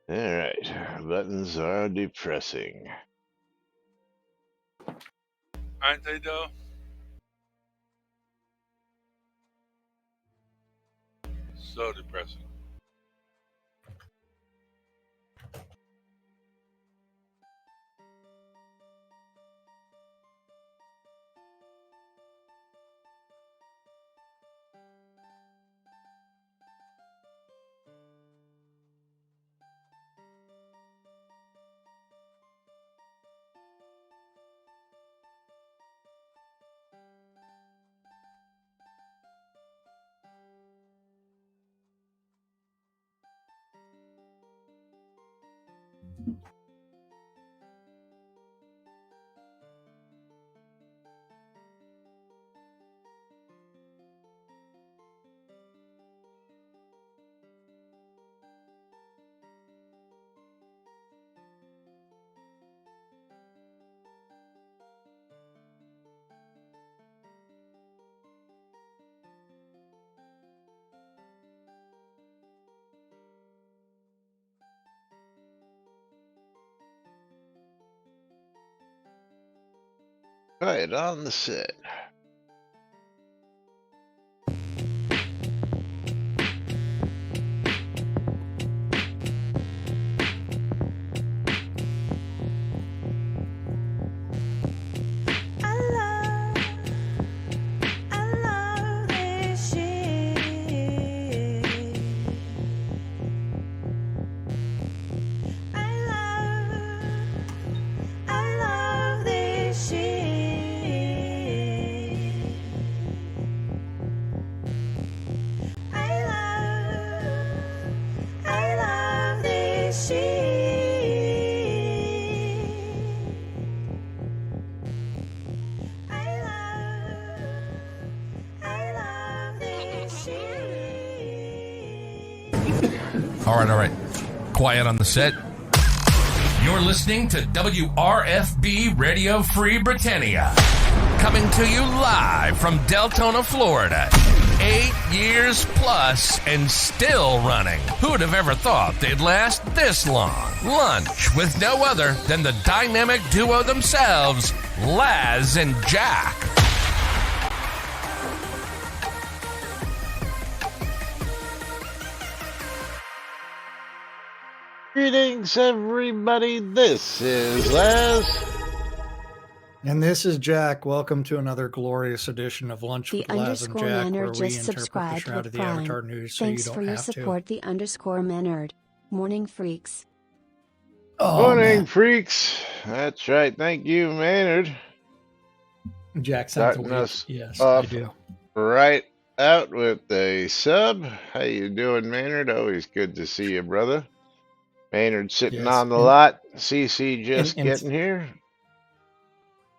All right, buttons are depressing. Aren't they though? So depressing. Right on the set. All right. Quiet on the set. You're listening to WRFB Radio Free Britannia. Coming to you live from Deltona, Florida. 8 years plus and still running. Who'd have ever thought they'd last this long? Lunch with no other than the dynamic duo themselves, Laz and Jack. Greetings, everybody. This is Les. And this is Jack. Welcome to another glorious edition of Lunch with Laz and Jack, where we interpret the Shroud of the Avatar news so you Thanks don't for your have support, the _Maynard. Morning freaks. Oh, Morning, man. freaks. That's right. Thank you, Maynard. Jack sounds Starting awake. us Yes, off I do. right out with a sub. How you doing, Maynard? Always good to see you, brother. Maynard sitting Yes, on the lot. CC just and- getting here.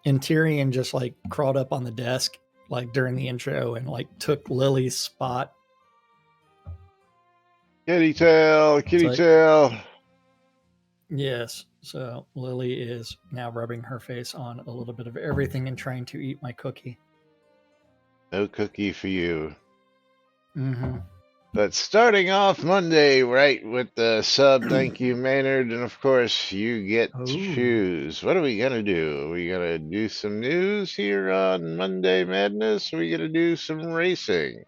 And Tyrion just like crawled up on the desk like during the intro and like took Lily's spot. Kitty tail, kitty like- tail. Yes. So Lily is now rubbing her face on a little bit of everything and trying to eat my cookie. No cookie for you. Mm-hmm. But starting off Monday, right, with the sub, thank you, Maynard, and of course, you get to Ooh. choose. What are we gonna do? Are we gonna do some news here on Monday Madness? Or are we gonna do some racing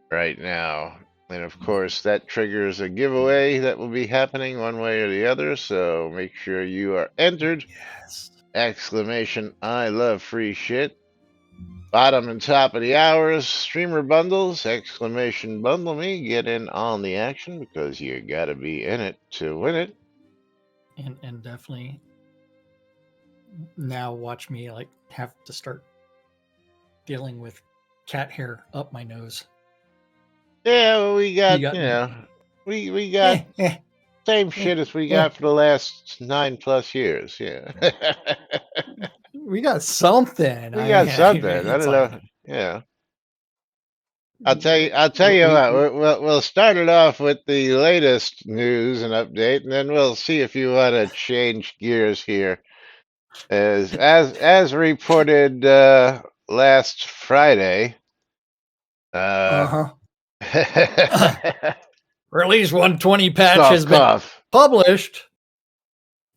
right now? And of course, that triggers a giveaway that will be happening one way or the other, so make sure you are entered. Yes. Exclamation, I love free shit. Bottom and top of the hours, streamer bundles, exclamation bundle me, get in on the action because you gotta be in it to win it. And definitely now watch me like have to start dealing with cat hair up my nose. Yeah, well, we got, got- you know, we got same shit as we got for the last 9+ years, yeah. We got something. We got something. I it's don't like- know. Yeah. I'll tell you what. We'll start it off with the latest news and update, and then we'll see if you want to change gears here. As reported last Friday. Release 120 patch has been cough. published.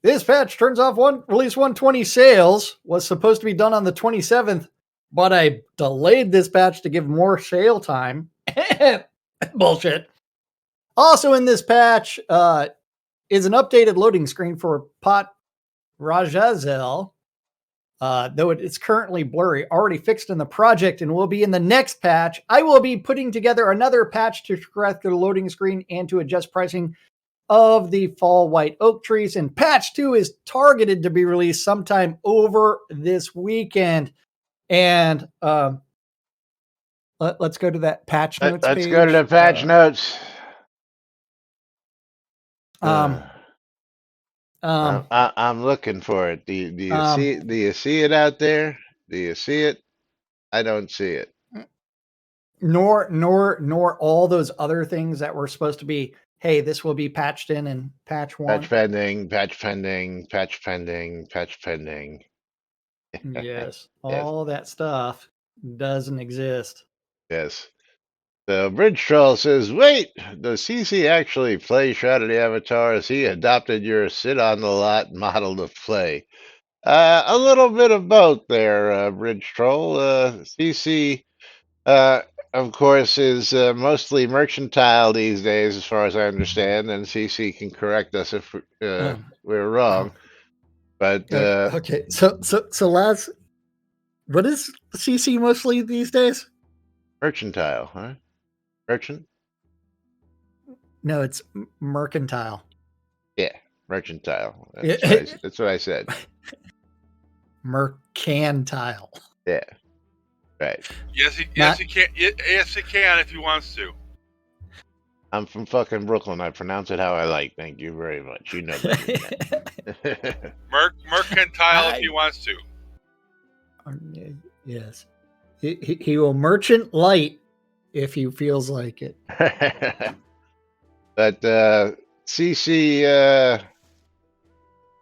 This patch turns off release 120 sales. Was supposed to be done on the 27th, but I delayed this patch to give more sale time. Bullshit. Also in this patch is an updated loading screen for Pot Rajazel. Though it's currently blurry, already fixed in the project and will be in the next patch. I will be putting together another patch to correct the loading screen and to adjust pricing of the fall white oak trees. And patch 2 is targeted to be released sometime over this weekend. And let's go to that patch notes Let's page. go to the patch notes. I'm looking for it. Do you see it? Do you see it out there? Do you see it? I don't see it. Nor all those other things that were supposed to be, hey, this will be patched in patch 1. Patch pending, patch pending, patch pending, patch pending. Yes, all that stuff doesn't exist. Yes. So Bridge Troll says, wait, does CC actually play Shroud of the Avatar? Has he adopted your sit on the lot model of play? A little bit of both there, Bridge Troll. CC, of course, is mostly mercantile these days, as far as I understand, and CC can correct us if we're wrong. But okay, so Laz, what is CC mostly these days? Mercantile, huh? Merchant? No, it's mercantile. Yeah, mercantile. That's what I said. Mercantile. Yeah, right. Yes, he can. Yes, he can if he wants to. I'm from fucking Brooklyn. I pronounce it how I like. Thank you very much. You know that. Mercantile if he wants to. Yes. He will merchant light if he feels like it. But CC,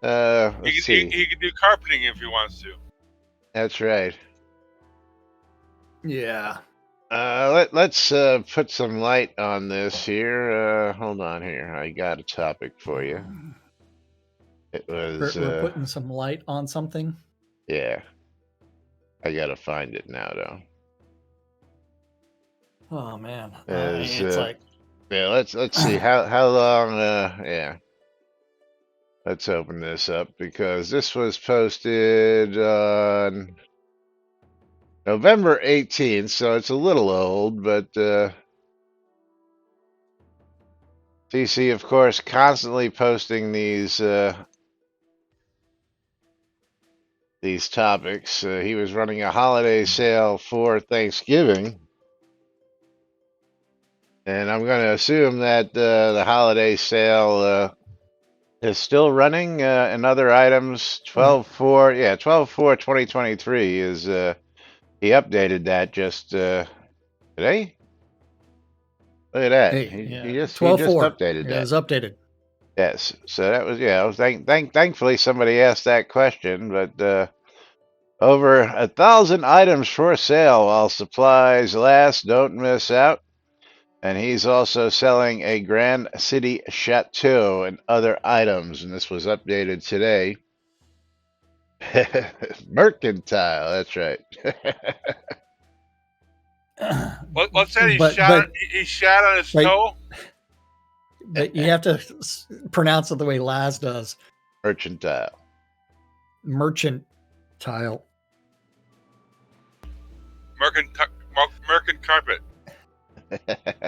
let's see. He can do carpeting if he wants to. That's right. Yeah. Let's put some light on this here. Hold on here. I got a topic for you. It was we're putting some light on something. Yeah. I gotta find it now though. Oh man. It's like yeah, let's see how long yeah. Let's open this up because this was posted on November 18th, so it's a little old, but CC, of course, constantly posting these topics. He was running a holiday sale for Thanksgiving, and I'm going to assume that the holiday sale is still running in other items. 12/4/2023 is he updated that just today. Look at that. Hey, he just It updated that. It was updated. Yes. So that was thankfully somebody asked that question, but over 1,000 items for sale while supplies last. Don't miss out. And he's also selling a Grand City Chateau and other items, and this was updated today. Mercantile, that's right. What's that? He shot on his toe? But you have to pronounce it the way Laz does. Mercantile. Mercantile. Mercant carpet.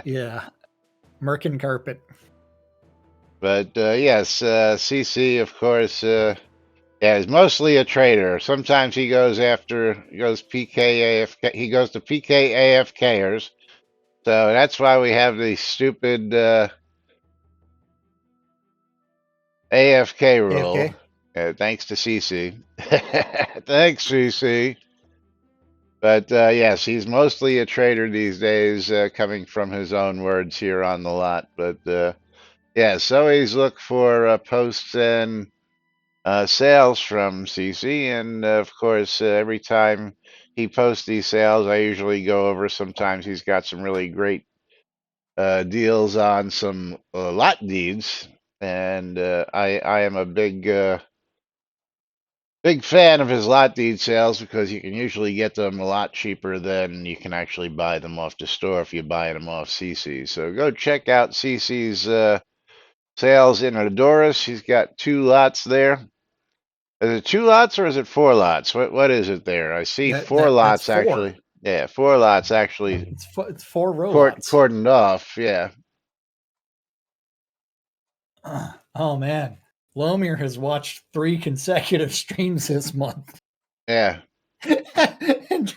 Yeah. Merkin carpet. But yes, CC, of course, is mostly a trader. Sometimes he goes PKAFK. He goes to PKAFKers. So that's why we have these stupid AFK rule. Thanks to CC. Thanks, CC. But yes, he's mostly a trader these days, coming from his own words here on the lot. But yes, always look for posts and sales from CC. And of course, every time he posts these sales, I usually go over. Sometimes he's got some really great deals on some lot deeds. and I am a big fan of his lot deed sales because you can usually get them a lot cheaper than you can actually buy them off the store if you're buying them off CC. So go check out CC's sales in Adoris. He's got 2 lots there. Is it 2 lots or is it 4 lots? What is it there? I see 4 That's lots 4. actually. Yeah, 4 lots actually It's 4 row lots. cordoned off. Yeah. Oh man, Lomir has watched 3 consecutive streams this month. Yeah. And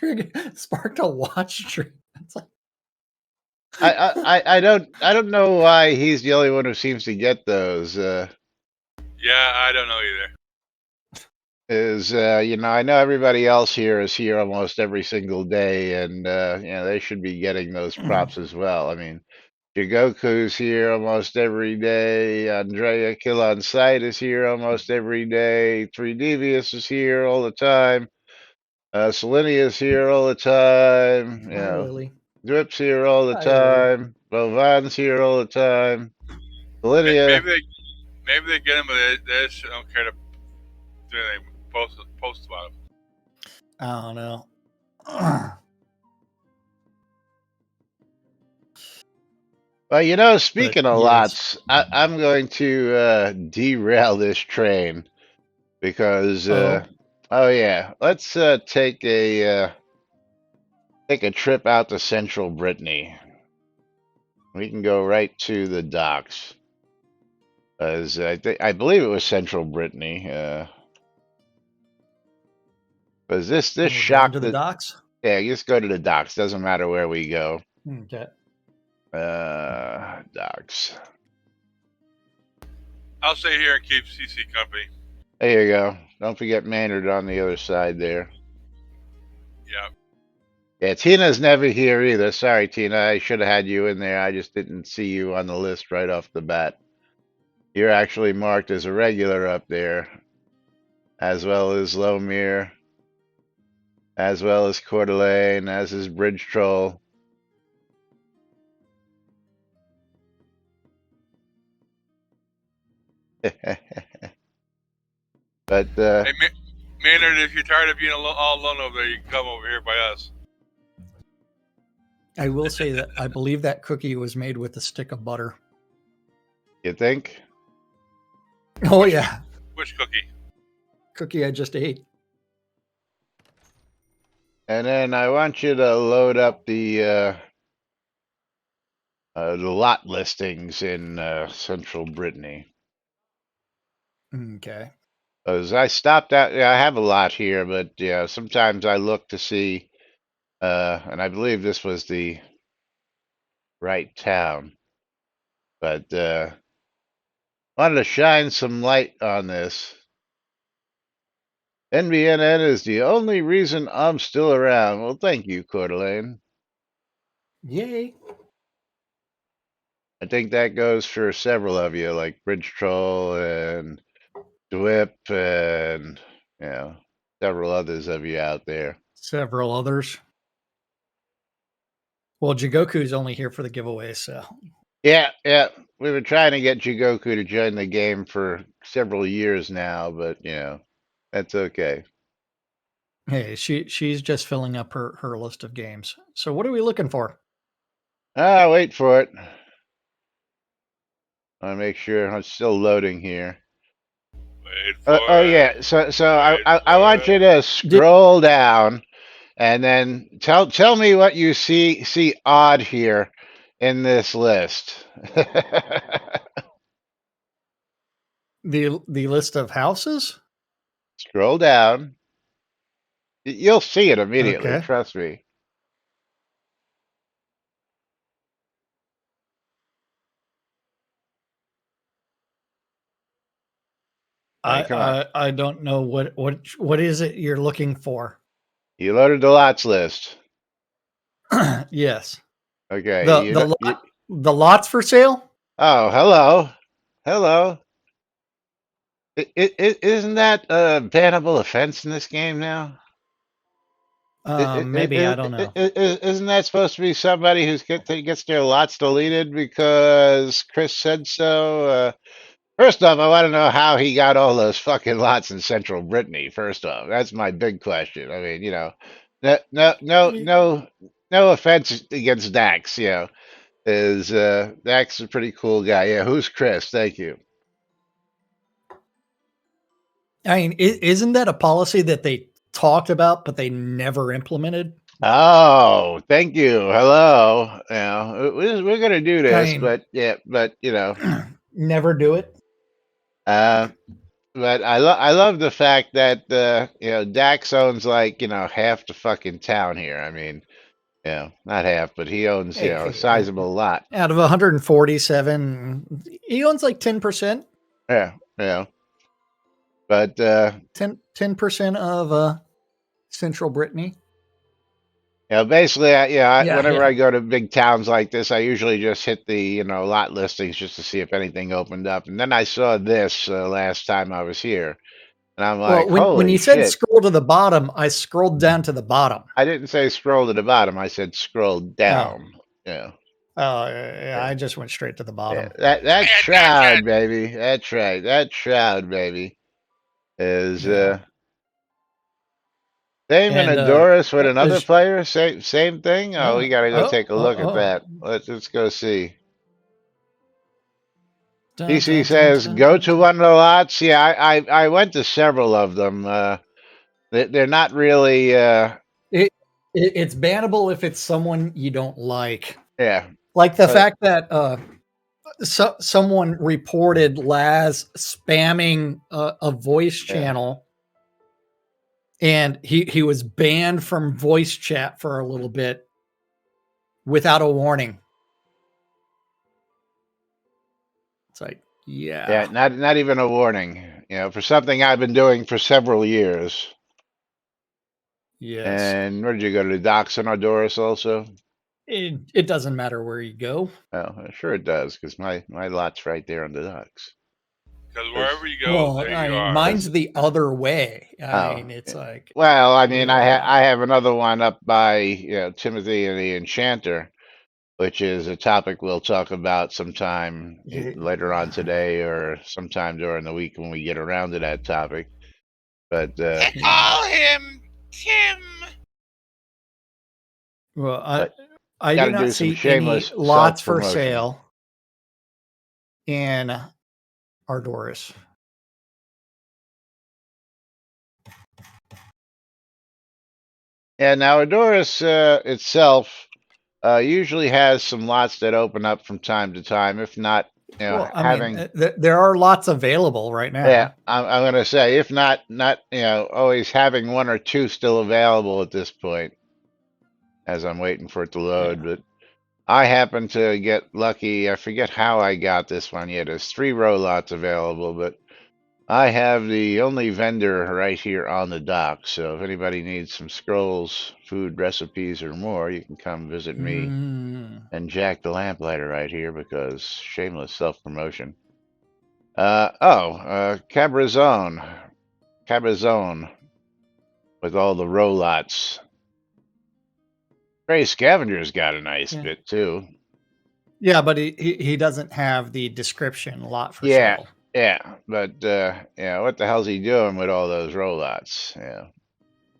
sparked a watch stream. It's like, I don't know why he's the only one who seems to get those. Yeah, I don't know either. I know everybody else here is here almost every single day, and they should be getting those props as well. I mean, Jigoku's here almost every day. Andrea Kill on Sight is here almost every day. 3 Devious is here all the time. Selenia is here all the time. hi Lily. Drip's here all the Hi, Lily. time. Bovan's here all the time. Selenia. Maybe they get them, but they just don't care to do anything. Post about them. I don't know. Well, speaking of yes. lots, I'm going to derail this train because let's take a trip out to Central Brittany. We can go right to the docks, as I believe it was Central Brittany. Because this shocked to the docks. Yeah, just go to the docks. Doesn't matter where we go. Okay. Docks. I'll stay here and keep CC company. There you go. Don't forget Maynard on the other side there. Yeah. Yeah, Tina's never here either. Sorry, Tina. I should have had you in there. I just didn't see you on the list right off the bat. You're actually marked as a regular up there, as well as Lomir, as well as Coeur d'Alene, as is Bridge Troll. But hey, Maynard, if you're tired of being all alone over there, you can come over here by us. I will say that I believe that cookie was made with a stick of butter. You think? Oh yeah. Which cookie? Cookie I just ate. And then I want you to load up the lot listings in Central Brittany. Okay. As I stopped out, I have a lot here, but sometimes I look to see, and I believe this was the right town, but wanted to shine some light on this. NBNN is the only reason I'm still around. Well, thank you, Coeur d'Alene. Yay. I think that goes for several of you, like Bridge Troll and Dwip and, several others of you out there. Several others. Well, Jigoku's only here for the giveaway, so. Yeah. We've been trying to get Jigoku to join the game for several years now, but, that's okay. Hey, she's just filling up her list of games. So what are we looking for? Wait for it. I want to make sure I'm still loading here. Yeah. So I want you to scroll down, and then tell me what you see odd here in this list. The list of houses? Scroll down. You'll see it immediately. Okay. Trust me. I don't know what is it you're looking for. You loaded the lots list. Yes. Okay. The lots for sale? Oh, hello. Isn't that a bannable offense in this game now? Maybe, I don't know. Isn't that supposed to be somebody who gets their lots deleted because Chris said so? First off, I want to know how he got all those fucking lots in Central Brittany. First off, that's my big question. I mean, no offense against Dax. Is Dax is a pretty cool guy. Yeah, who's Chris? Thank you. I mean, isn't that a policy that they talked about but they never implemented? Oh, thank you. Hello. We're gonna do I this, mean, but never do it. uh, but I love the fact that Dax owns like half the fucking town here. I mean, not half, but he owns a Hey, sizable lot. out of 147, he owns like 10%. Yeah, but 10% of Central Brittany. basically, whenever Yeah. I go to big towns like this, I usually just hit the lot listings just to see if anything opened up. And then I saw this last time I was here, and I'm Well, like, when holy you said shit! scroll to the bottom, I scrolled down to the bottom. I didn't say scroll to the bottom. I said scroll Oh, down. Yeah, yeah, yeah, I just went straight to the yeah. bottom. That Pay attention. Shroud, baby. That's right. That Shroud, baby, is Yeah. same in And Adoris with another is player. Same thing. Oh, we gotta go take a look at oh. that. Let's go see. Dun, PC dun, dun, says dun, go dun, to dun. one of the lots. Yeah, I went to several of them. They're not really. It's bannable if it's someone you don't like. Yeah, Like the but fact that someone reported Laz spamming a voice yeah, channel, and he was banned from voice chat for a little bit without a warning. It's like, yeah. yeah, Not even a warning. For something I've been doing for several years. yes. And where did you go to the docks in Adoris also? It doesn't matter where you go. Oh, sure it does, because my lot's right there on the docks. Because 'Cause- wherever you go, Well, there I you mean, are. mine's the other way. I Oh, mean, it's yeah. like, Well, I mean, yeah, I have another one up by Timothy and the Enchanter, which is a topic we'll talk about sometime later on today or sometime during the week when we get around to that topic. But They call him Tim. well, but I got do to do not some see any shameless lots self for promotion. sale in Ardoris. Yeah, now Adoris itself usually has some lots that open up from time to time. If not, Well, I mean, having there are lots available right yeah, now. I'm gonna say if not always having one or two still available at this point, as I'm waiting for it to load. Yeah. But I happen to get lucky. I forget how I got this one yet. There's 3 row lots available, but I have the only vendor right here on the dock. So if anybody needs some scrolls, food recipes, or more, you can come visit me Mm. and Jack the Lamplighter right here because shameless self promotion. Cabrazone with all the row lots. Gray Scavenger's got a nice Yeah. bit too. Yeah, but he doesn't have the description lot for Yeah, sale. yeah, but what the hell's he doing with all those row lots? Yeah,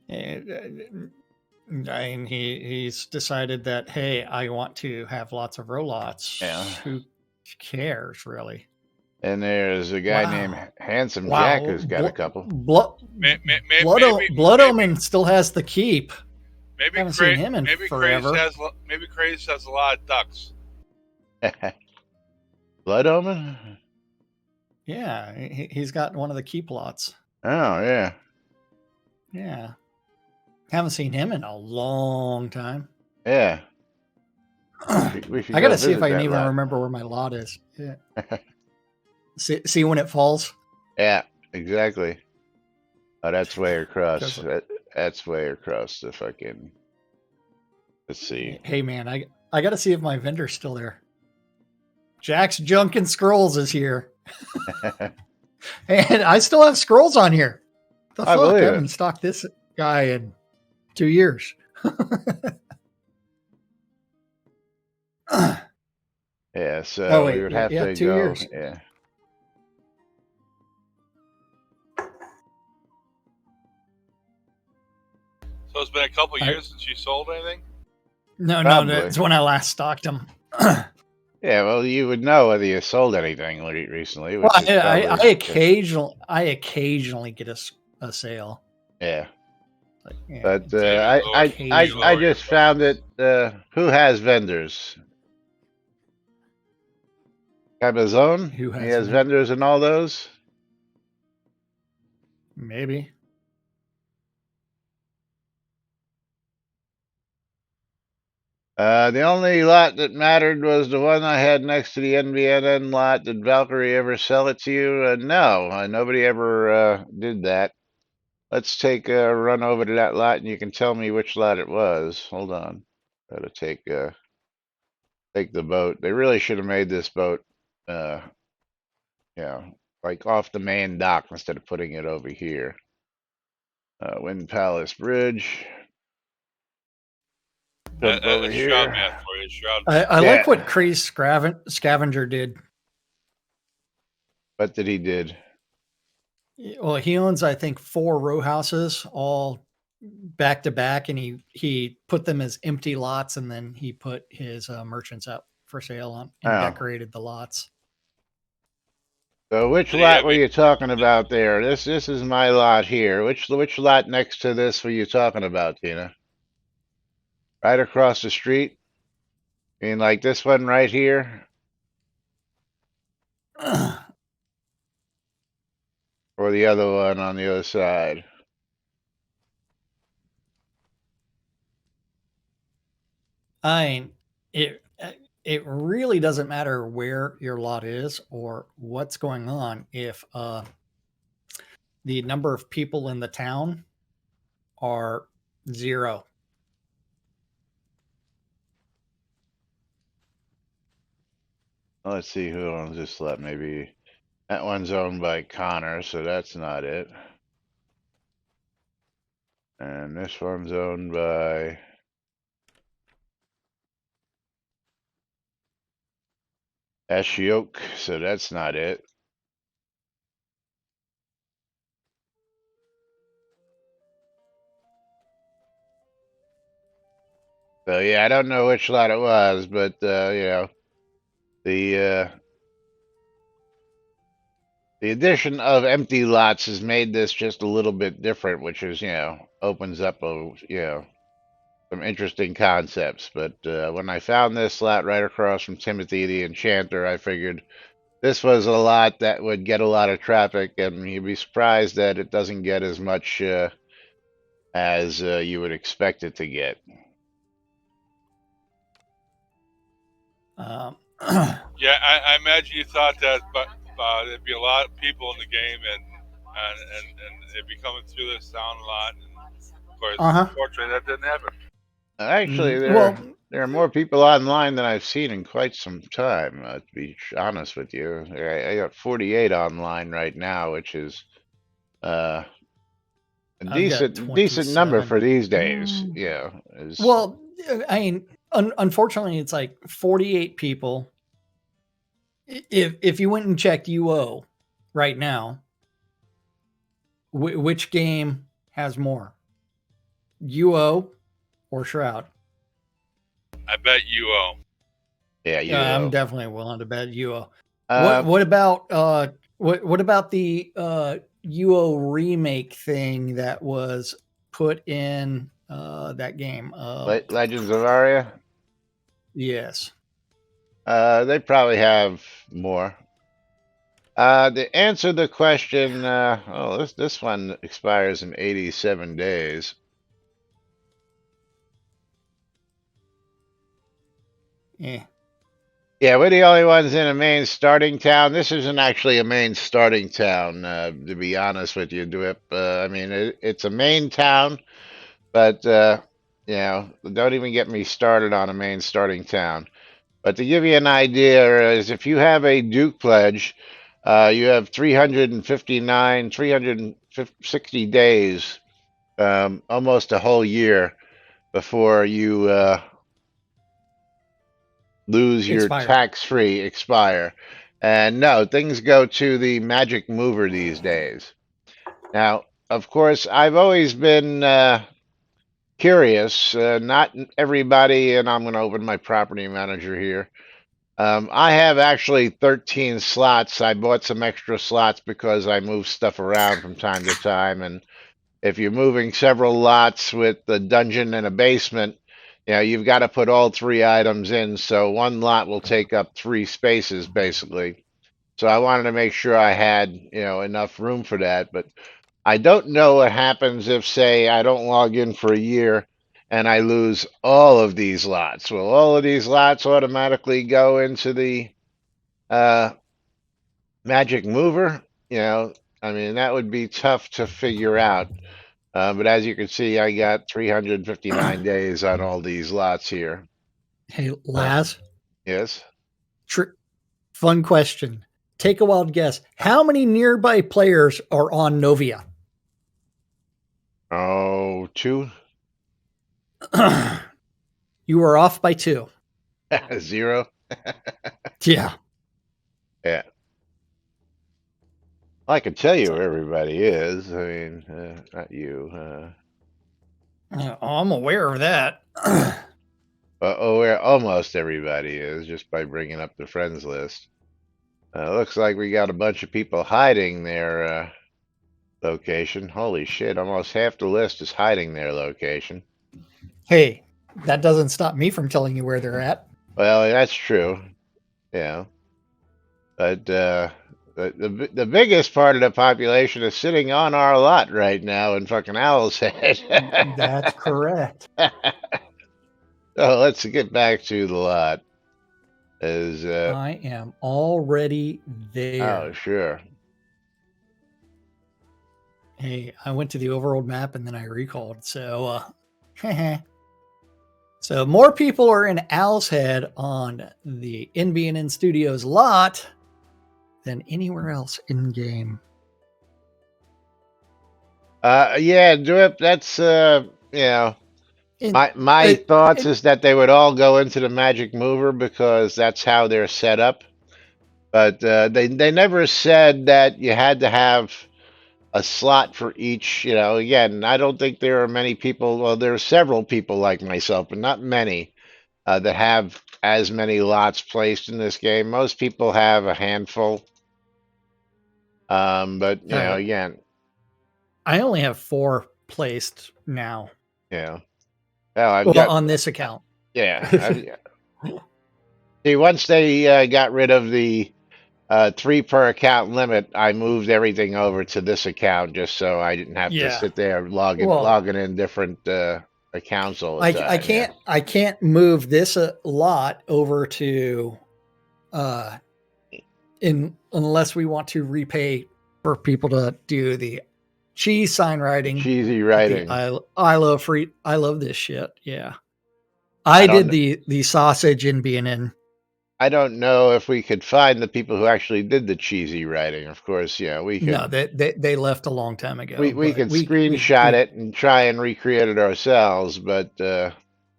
I mean, he's decided that, hey, I want to have lots of row lots. yeah. Who cares, really? And there's a guy named Wow. Handsome Jack Wow. who's got a couple. Blood Maybe Omen still has the keep. Haven't seen him in forever. Maybe Craze has a lot of ducks. Blood Omen? Yeah, he's got one of the keep lots. Oh yeah. Yeah. Haven't seen him in a long time. Yeah. We should I go gotta see if visit I can that even lot. remember where my lot is. Yeah. See when it falls. Yeah, exactly. Oh, that's way across. 'Cause- That's way across the fucking. Let's see. Hey man, I gotta see if my vendor's still there. Jack's Junk and Scrolls is here, and I still have scrolls on here. The I fuck? I believe it. haven't stocked this guy in 2 years. Yeah, so Oh, wait, we would yeah, have yeah, to 2 go. years. Yeah. So it's been a couple years since you sold anything? No, Probably. that's when I last stocked them. Yeah, well, you would know whether you sold anything recently, which Well, is probably I occasionally get a sale. yeah. But, yeah, But it's I occasional. just found it. Who has vendors? Cabazon? Who He has has them? vendors in all those. Maybe. The only lot that mattered was the one I had next to the NBNN lot. Did Valkyrie ever sell it to you? No, nobody ever did that. Let's take a run over to that lot, and you can tell me which lot it was. Hold on. Gotta take the boat. They really should have made this boat, uh, like off the main dock instead of putting it over here. Wind Palace Bridge. Jump over That's Shroud here. math for you. Shroud. I like what Yeah. Kreese Scavenger did. What did he did? Well, he owns, I think, 4 row houses, all back to back, and he put them as empty lots, and then he put his merchants up for sale on and Oh, decorated the lots. so which Did he lot have were it? you talking about there? This is my lot here. Which lot next to this were you talking about, Tina? Right across the street? I mean, like this one right here, or the other one on the other side? I mean, it really doesn't matter where your lot is or what's going on if the number of people in the town are 0. Let's see who owns this lot. Maybe that one's owned by Connor, so that's not it. And this one's owned by Ashioke, so that's not it. So yeah, I don't know which lot it was, but the the addition of empty lots has made this just a little bit different, which is opens up some interesting concepts. But when I found this lot right across from Timothy the Enchanter, I figured this was a lot that would get a lot of traffic, and you'd be surprised that it doesn't get as much as you would expect it to get. Yeah, I imagine you thought that, but there'd be a lot of people in the game, and they'd be coming through this town a lot. And of course, unfortunately, that didn't happen. Actually, well, there are more people online than I've seen in quite some time. To be honest with you, I got 48 online right now, which is a decent number for these days. Yeah. Well, I mean, unfortunately, it's like 48 people. If you went and checked UO right now, which game has more, UO or Shroud? I bet UO. Yeah, UO. I'm definitely willing to bet UO. What about what about the UO remake thing that was put in that game? Legends of Aria? Yes. They probably have more. To answer the question, this one expires in 87 days. Yeah. Yeah, we're the only ones in a main starting town. This isn't actually a main starting town, to be honest with you, Dwip. I mean, it's a main town, but don't even get me started on a main starting town. But to give you an idea, is if you have a Duke pledge, you have 360 days, almost a whole year before you lose your tax-free expire. And no, things go to the magic mover these days. Now, of course, I've always been curious. Not everybody, and I'm going to open my property manager here. I have actually 13 slots. I bought some extra slots because I move stuff around from time to time. And if you're moving several lots with a dungeon and a basement, you've got to put all three items in. So one lot will take up three spaces basically. So I wanted to make sure I had, enough room for that. But I don't know what happens if, say, I don't log in for a year and I lose all of these lots. Will all of these lots automatically go into the uh, magic mover? I mean, that would be tough to figure out. But as you can see, I got 359 days on all these lots here. Hey, Laz. Yes. Fun question. Take a wild guess. How many nearby players are on Novia? Oh, two. You are off by 2. 0. Yeah. Yeah. I can tell you where everybody is. I mean, not you. I'm aware of that. Where almost everybody is just by bringing up the friends list. Looks like we got a bunch of people hiding their location. Holy shit, almost half the list is hiding their location. Hey, that doesn't stop me from telling you where they're at. Well, that's true. Yeah. But the biggest part of the population is sitting on our lot right now in fucking Owl's Head. That's correct. So let's get back to the lot. I am already there. Oh, sure. Hey, I went to the overworld map and then I recalled. So, so more people are in Owl's Head on the NBNN Studios lot than anywhere else in game. Yeah, Drip, that's my thoughts is that they would all go into the magic mover because that's how they're set up. But they never said that you had to have a slot for each. Again, I don't think there are many people. Well, there are several people like myself, but not many that have as many lots placed in this game. Most people have a handful. But again, I only have 4 placed now. Yeah. Well, I've Well, got on this account. Yeah. See, once they got rid of the 3 per account limit, I moved everything over to this account just so I didn't have to sit there logging in different accounts all the time. I can't move this lot over to unless we want to repay for people to do the cheese sign writing. Cheesy writing. I love this shit. Yeah. I did the sausage in NBNN. I don't know if we could find the people who actually did the cheesy writing. Of course, we could. No, they left a long time ago. We could screenshot it and try and recreate it ourselves, but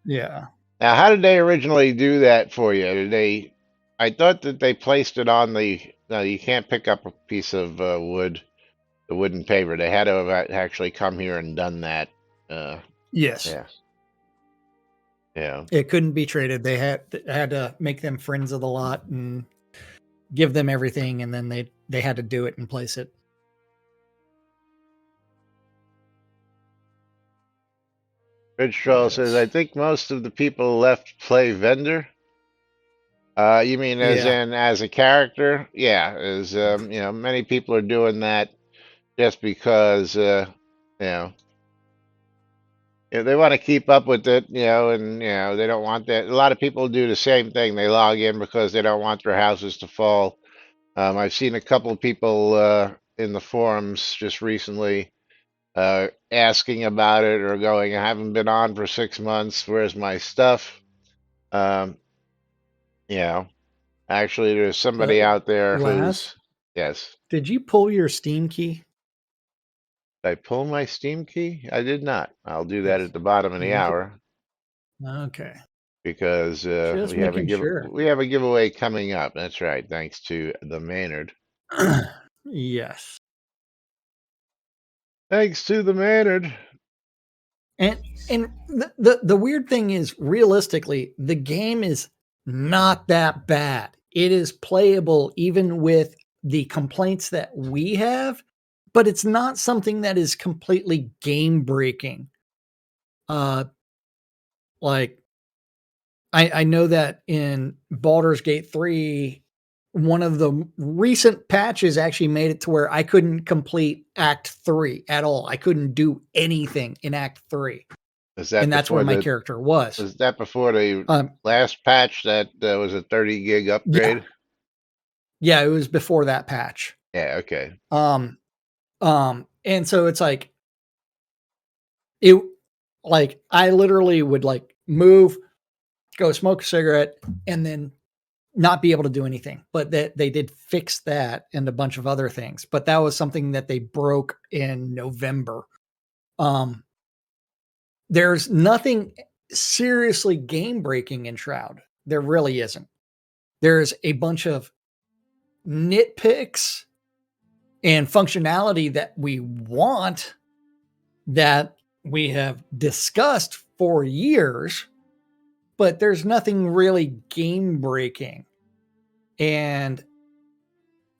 yeah. Now, how did they originally do that for you? I thought that they placed it on no, you can't pick up a piece of wood, the wooden paver. They had to have actually come here and done that. Yes. Yeah. Yeah. It couldn't be traded. They had to make them friends of the lot and give them everything, and then they had to do it and place it. Rich Troll says, I think most of the people left play vendor. You mean as a character? Yeah, many people are doing that just because they want to keep up with it, and they don't want that. A lot of people do the same thing. They log in because they don't want their houses to fall. I've seen a couple of people in the forums just recently asking about it or going, I haven't been on for 6 months. Where's my stuff? Actually, there's somebody out there who's yes. Did you pull your Steam key? Did I pull my Steam key? I did not. I'll do that at the bottom of the hour. Okay. Because we have a giveaway coming up. That's right. Thanks to the Maynard. Yes. Thanks to the Maynard. And the weird thing is, realistically, the game is not that bad. It is playable even with the complaints that we have, but it's not something that is completely game breaking. Like I know that in Baldur's Gate 3, one of the recent patches actually made it to where I couldn't complete Act 3 at all. I couldn't do anything in Act 3. Is that And that's where before my character was. was that before the Um, last patch that was a 30 gig yeah, upgrade? yeah, it was before that patch. Yeah, okay. And so it's it like I literally would like move, go smoke a cigarette, and then not be able to do anything. But that they did fix that and a bunch of other things. But that was something that they broke in November. Um, there's nothing seriously game breaking in Shroud. There really isn't. There's a bunch of nitpicks and functionality that we want that we have discussed for years, but there's nothing really game breaking. And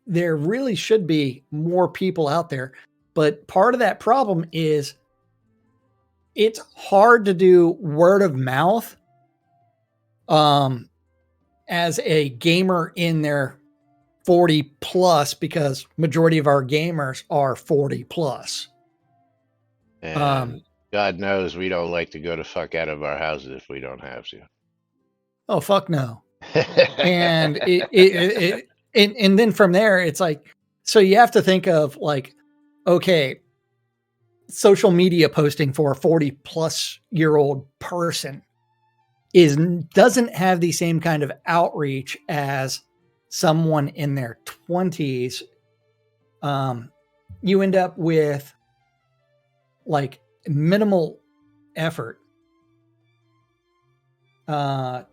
there really should be more people out there. But part of that problem is it's hard to do word of mouth as a gamer in their 40 plus, because majority of our gamers are 40 plus. And God knows we don't like to go the fuck out of our houses if we don't have to. Oh, fuck no. And and then from there, it's like, so you have to think of like, okay, social media posting for a 40 plus year old person doesn't have the same kind of outreach as someone in their 20s. You end up with like minimal effort. I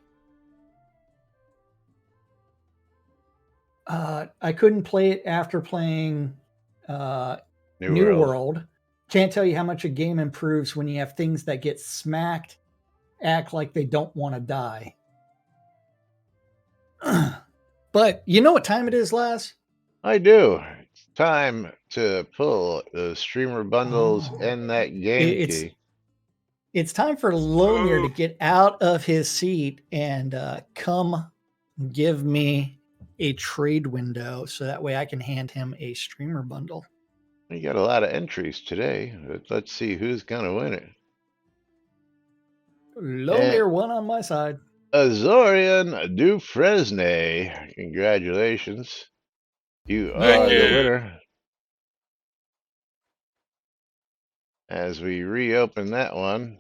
couldn't play it after playing New World. Can't tell you how much a game improves when you have things that get smacked act like they don't want to die. But you know what time it is, Laz? I do. It's time to pull the streamer bundles and that game key. It's time for Lomir to get out of his seat and come give me a trade window so that way I can hand him a streamer bundle. We got a lot of entries today, but let's see who's going to win it. Lomir won on my side. Azorian Dufresne, congratulations. You are the winner. As we reopen that one,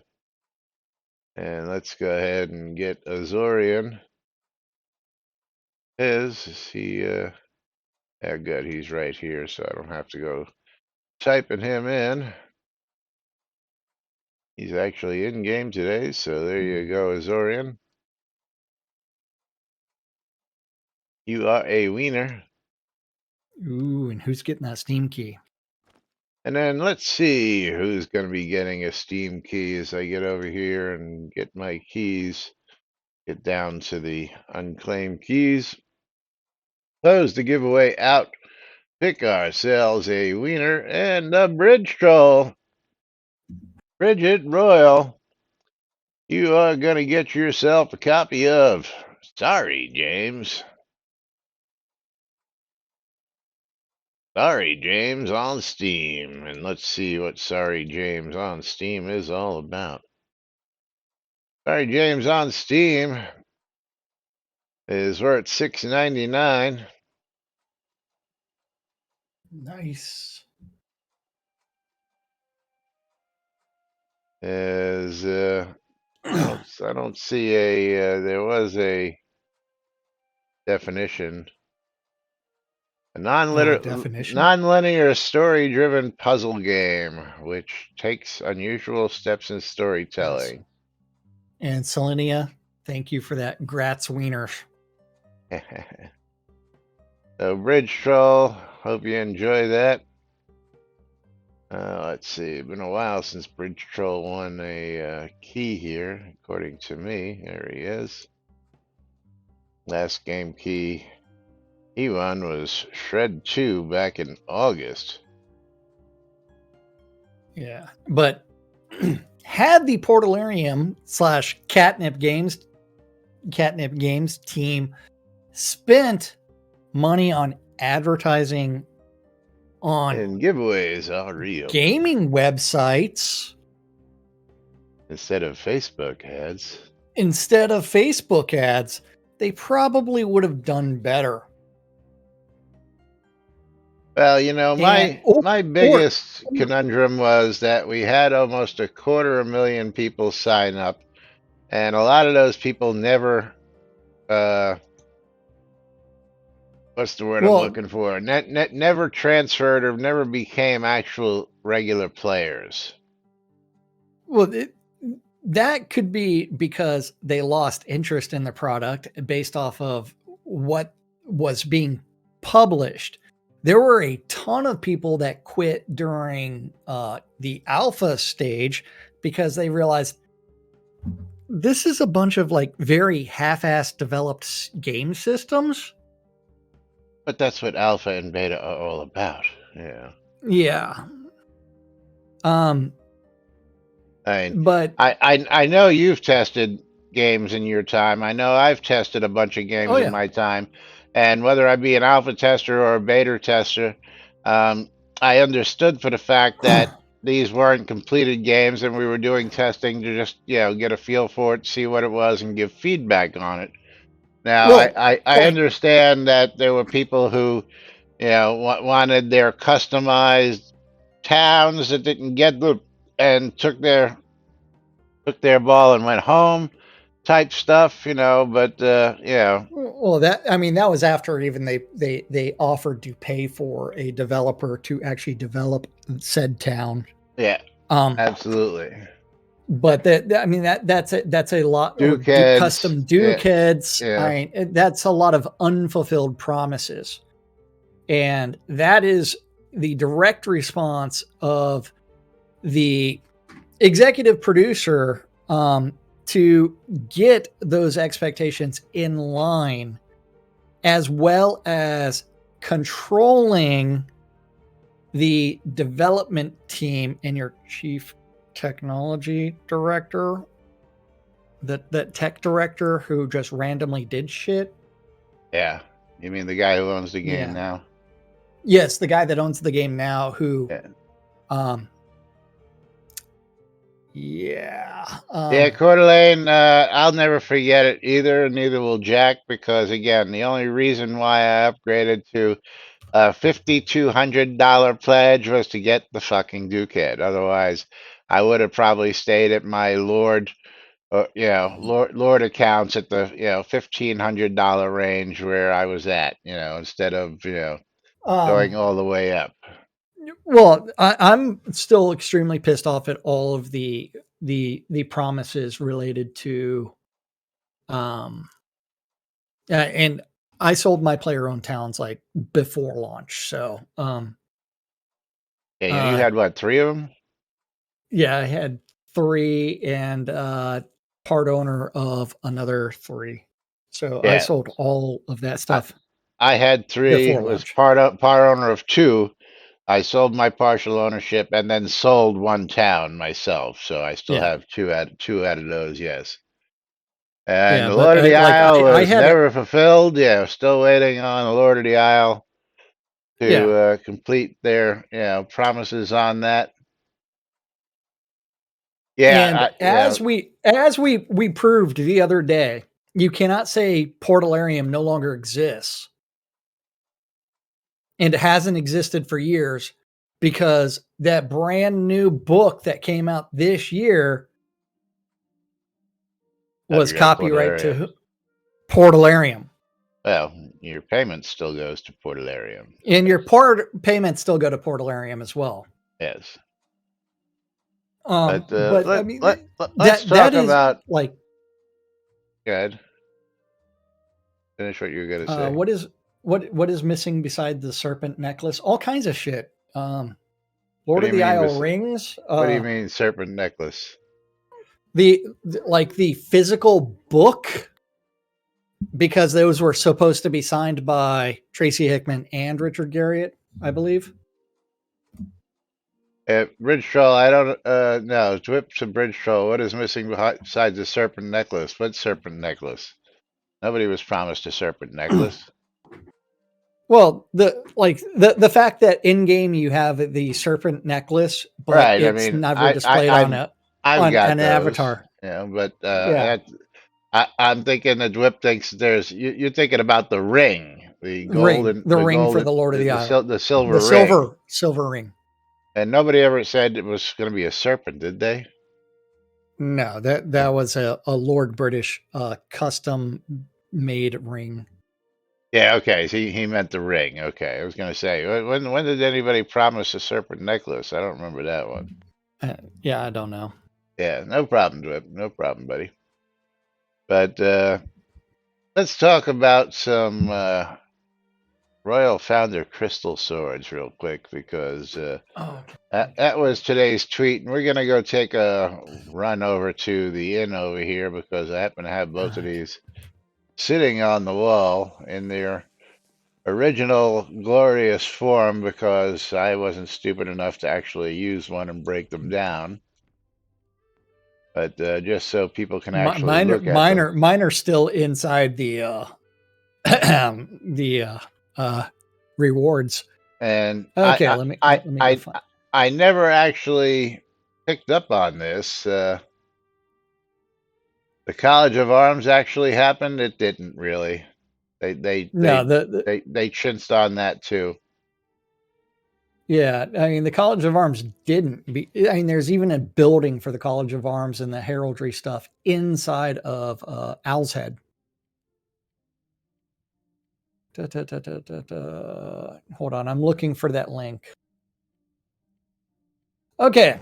and let's go ahead and get Azorian. Yeah, good, he's right here, so I don't have to go typing him in. He's actually in game today, so there you go, Azorian. You are a wiener. Ooh, and who's getting that Steam key? And then let's see who's going to be getting a Steam key as I get over here and get my keys. Get down to the unclaimed keys. Close the giveaway out. Pick ourselves a wiener and a bridge troll. Bridget Royal, you are going to get yourself a copy of Sorry, James. Sorry, James on Steam. And let's see what Sorry, James on Steam is all about. Sorry, James on Steam is worth $6.99. Nice. As I don't see a there was a definition. A non-linear story-driven puzzle game which takes unusual steps in storytelling. Yes. And Selenia, thank you for that Gratz wiener. So Bridge Troll, hope you enjoy that. Let's see. Been a while since Bridge Troll won a key here, according to me. There he is. Last game key he won was Shred 2 back in August. Yeah, but had the Portalarium / Catnip Games team spent money on advertising on And giveaways are real. gaming websites Instead of Facebook ads. instead of Facebook ads, they probably would have done better. Well, you know, And my biggest conundrum was that we had almost 250,000 people sign up, and a lot of those people never what's the word I'm looking for? Never transferred or never became actual regular players. Well, that could be because they lost interest in the product based off of what was being published. There were a ton of people that quit during the alpha stage because they realized this is a bunch of like very half-assed developed game systems. But that's what alpha and beta are all about. Yeah. Yeah. But I know you've tested games in your time. I know I've tested a bunch of games in my time, and whether I be an alpha tester or a beta tester, I understood for the fact that these weren't completed games, and we were doing testing to just get a feel for it, see what it was, and give feedback on it. Now, I understand that there were people who wanted their customized towns that didn't get them and took their ball and went home type stuff, but well, that was after even they offered to pay for a developer to actually develop said town. Yeah. Absolutely. But that's a lot. Custom Dukeheads. Yeah. That's a lot of unfulfilled promises. And that is the direct response of the executive producer to get those expectations in line, as well as controlling the development team and your chief technology director, that tech director who just randomly did shit. Yeah. You mean the guy who owns the game now? Yes, the guy that owns the game now who Coeur d'Alene, I'll never forget it either, neither will Jack, because again, the only reason why I upgraded to a $5,200 pledge was to get the fucking Dukehead. Otherwise, I would have probably stayed at my Lord accounts at the $1,500 range where I was at, instead of going all the way up. Well, I'm still extremely pissed off at all of the promises related to, and I sold my player-owned towns like before launch. So, you had what, 3 of them? Yeah, I had 3 and part owner of another 3. So I sold all of that stuff. I had 3, was part owner of 2. I sold my partial ownership and then sold 1 town myself. So I still have 2 out of those, yes. And the Lord of the Isle was never fulfilled. Yeah, still waiting on the Lord of the Isle to complete their promises on that. Yeah, and as we proved the other day, you cannot say Portalarium no longer exists, and it hasn't existed for years, because that brand new book that came out this year was copyright to Portalarium. Well, your payment still goes to Portalarium. And your payments still go to Portalarium as well. Yes. But I mean, let's talk about like. Go ahead. Finish what you were going to say. What is missing beside the serpent necklace? All kinds of shit. Lord do of you the mean? Isle rings. What do you mean serpent necklace? Like the physical book, because those were supposed to be signed by Tracy Hickman and Richard Garriott, I believe. Bridge Troll, I don't no. Dwips and Bridge Troll, what is missing besides the serpent necklace? What serpent necklace? Nobody was promised a serpent necklace. Well, the fact that in game you have the serpent necklace, but Right. I it's mean, never displayed on I've got an those, avatar. but Yeah, I'm thinking that Dwip thinks you're thinking about the ring, the ring for the Lord of the Isle, the the silver ring, silver ring. and nobody ever said it was going to be a serpent, did they? No, that was a Lord British custom made ring. Yeah. Okay. So he meant the ring. Okay. I was going to say when did anybody promise a serpent necklace? I don't remember that one. Yeah, I don't know. Yeah. No problem, Dwip. No problem, buddy. But let's talk about some Royal Founder crystal swords real quick because that was today's tweet, and we're gonna go take a run over to the inn over here because I happen to have both of these sitting on the wall in their original glorious form because I wasn't stupid enough to actually use one and break them down. But just so people can actually look at them. Mine are still inside the the rewards. And Okay, let me go find. I never actually picked up on this. The College of Arms actually happened. It didn't really. They chinced on that too. Yeah, I mean the College of Arms didn't. I mean, there's even a building for the College of Arms and the heraldry stuff inside of Owl's Head. Hold on, I'm looking for that link. Okay.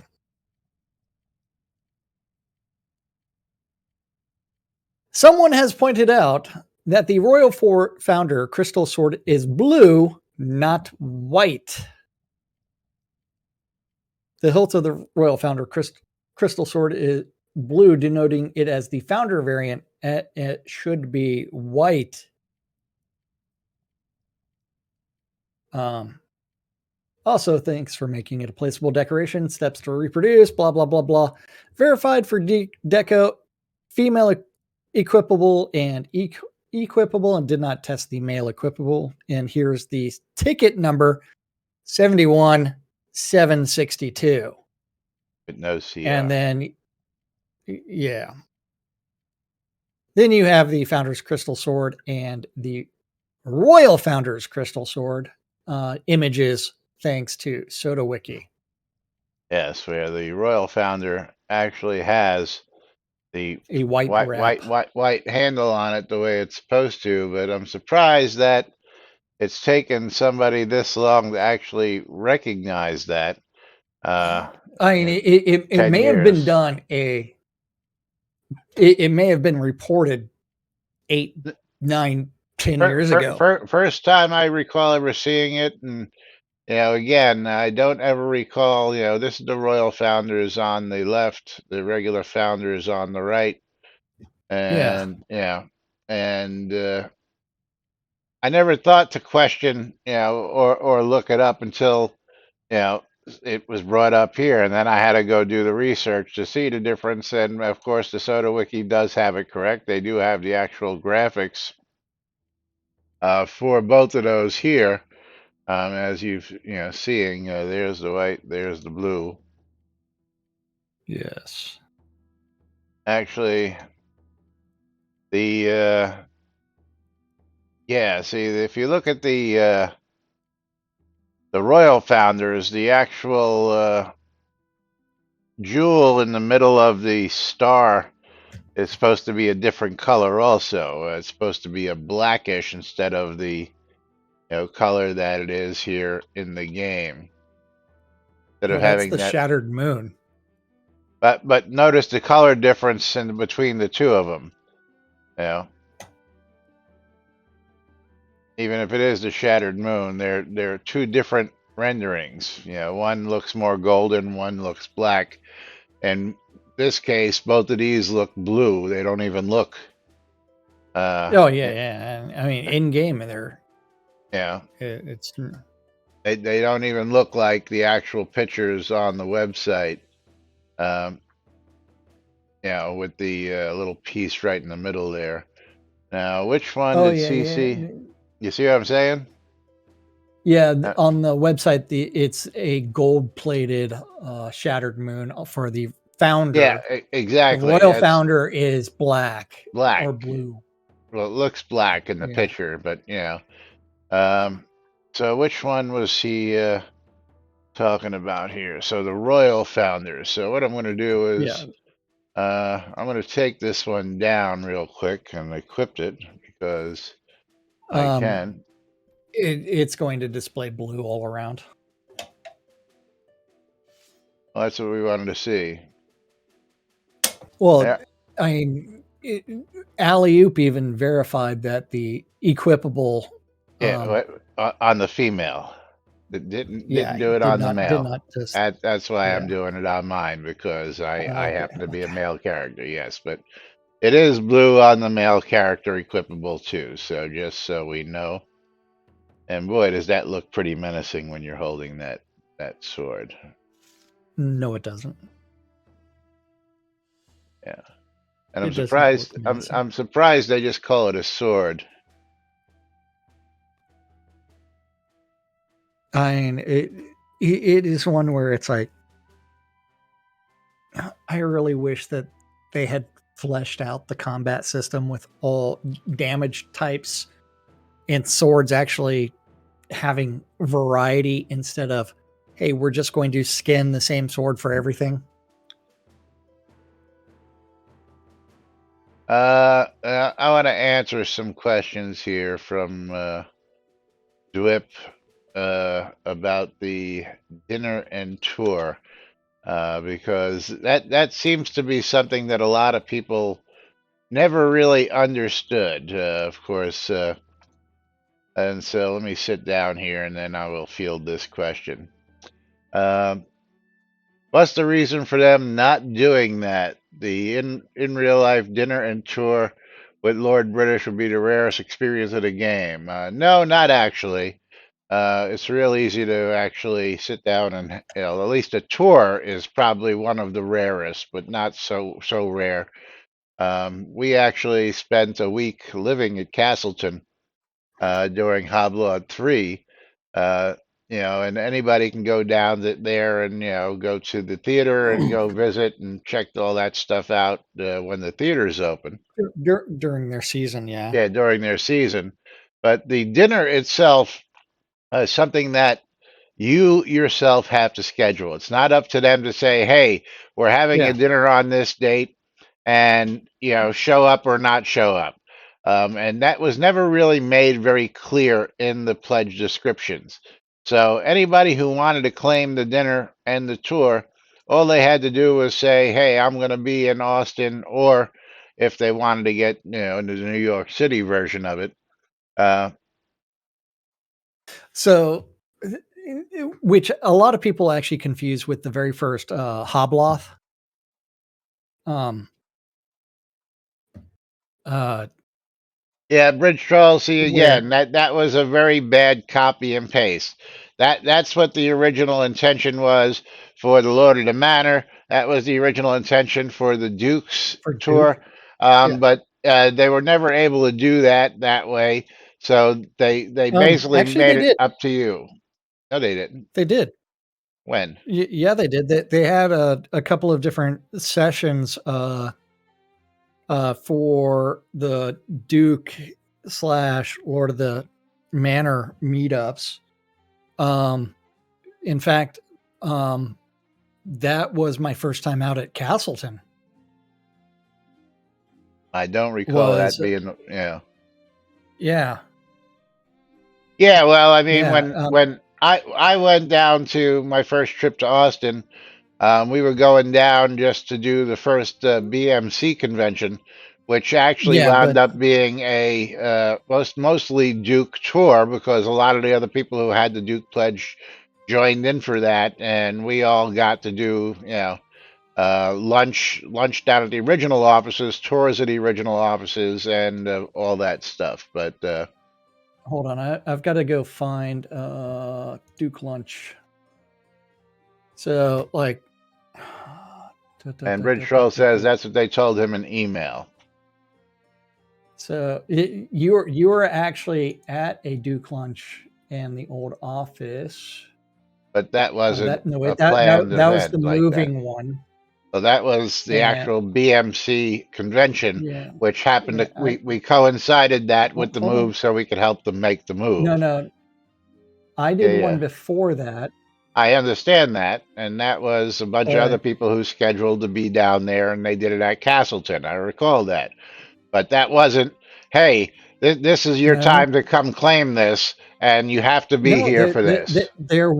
Someone has pointed out that the Royal Founder crystal sword is blue, not white. The hilt of the Royal Founder crystal sword is blue, denoting it as the Founder variant. It should be white. Also, thanks for making it a placeable decoration. Steps to reproduce, blah, blah, blah, blah. Verified for deco, female equipable and equipable, and did not test the male equipable. And here's the ticket number 71762. But no CR. And then, yeah. Then you have the Founder's Crystal Sword and the Royal Founder's Crystal Sword images, thanks to SodaWiki. Yes, where the Royal Founder actually has a white handle on it the way it's supposed to, but I'm surprised that it's taken somebody this long to actually recognize that. I mean, it may have been done it may have been reported 8, 9, 10 years ago. First time I recall ever seeing it, and again, I don't ever recall. This is the Royal Founders on the left, the regular Founders on the right, and I never thought to question, or look it up until it was brought up here, and then I had to go do the research to see the difference. And of course, the SodaWiki does have it correct. They do have the actual graphics for both of those here. As you've seeing, there's the white, there's the blue. Yes. Actually, the see, if you look at the Royal Founders, the actual jewel in the middle of the star is supposed to be a different color also. It's supposed to be a blackish instead of the color that it is here in the game. Instead of having that's the shattered moon. But notice the color difference in between the two of them. Even if it is the shattered moon, they're two different renderings. One looks more golden, one looks black. In this case, both of these look blue. They don't even look. Oh yeah. I mean, in game, they're it's they don't even look like the actual pictures on the website. Um, with the little piece right in the middle there. Now, which one did CC? You see what I'm saying? Yeah, on the website, it's a gold-plated Shattered Moon for the founder. Yeah, exactly. The royal founder is black or blue. Well, it looks black in the picture, but so which one was he talking about here? So the royal founder. So what I'm going to do is I'm going to take this one down real quick and equip it because I can. It's going to display blue all around. Well, that's what we wanted to see. Well, I mean, Alley-oop even verified that the equipable. On the female. It didn't do it on the male. That's why I'm doing it on mine, because I happen to be a male character, yes. But it is blue on the male character equipable too, so just so we know. And boy, does that look pretty menacing when you're holding that sword. No, it doesn't. Yeah. And I'm surprised I'm surprised they just call it a sword. I mean, it is one where it's like, I really wish that they had fleshed out the combat system with all damage types and swords actually having variety instead of, hey, we're just going to skin the same sword for everything. I want to answer some questions here from Dwip about the dinner and tour, because that seems to be something that a lot of people never really understood. Of course, and so let me sit down here and then I will field this question. What's the reason for them not doing that? The in real life dinner and tour with Lord British would be the rarest experience of the game. No, not actually. It's real easy to actually sit down and, at least a tour is probably one of the rarest, but not so rare. We actually spent a week living at Castleton during Hoblod 3. And anybody can go down there and go to the theater and go visit and check all that stuff out when the theater's open during their season. Yeah, during their season. But the dinner itself is something that you yourself have to schedule. It's not up to them to say, hey, we're having a dinner on this date, and show up or not show up. And that was never really made very clear in the pledge descriptions. So anybody who wanted to claim the dinner and the tour, all they had to do was say, hey, I'm going to be in Austin, or if they wanted to get the New York City version of it. So, which a lot of people actually confuse with the very first Hobloth. Yeah, Bridge Troll. See again, that was a very bad copy and paste. That's what the original intention was for the Lord of the Manor. That was the original intention for the Duke's tour. But they were never able to do that way. So they basically made it up to you. No, they didn't. They did. When? Yeah, they did. They had a couple of different sessions for the Duke / Lord of the Manor meetups. In fact, that was my first time out at Castleton. I don't recall that being, Yeah. Yeah, well, I mean, when I went down to my first trip to Austin, we were going down just to do the first BMC convention, which actually wound up being a mostly Duke tour, because a lot of the other people who had the Duke pledge joined in for that, and we all got to do, lunch down at the original offices, tours of the original offices, and all that stuff. But hold on, I've got to go find Duke lunch. So like, and Bridge Troll says that's what they told him in email. So you were actually at a Duke lunch in the old office, but that wasn't a that planned was the event like that. moving one. So that was the And actual BMC convention, yeah, which happened to yeah, we coincided that with the hold on. move, so we could help them make the move. No, I Yeah, did one yeah. before that. I understand that, and that was a bunch of other people who scheduled to be down there, and they did it at Castleton. I recall that, but that wasn't. Hey, this is your No, time to come claim this, and you have to be no, here for this. there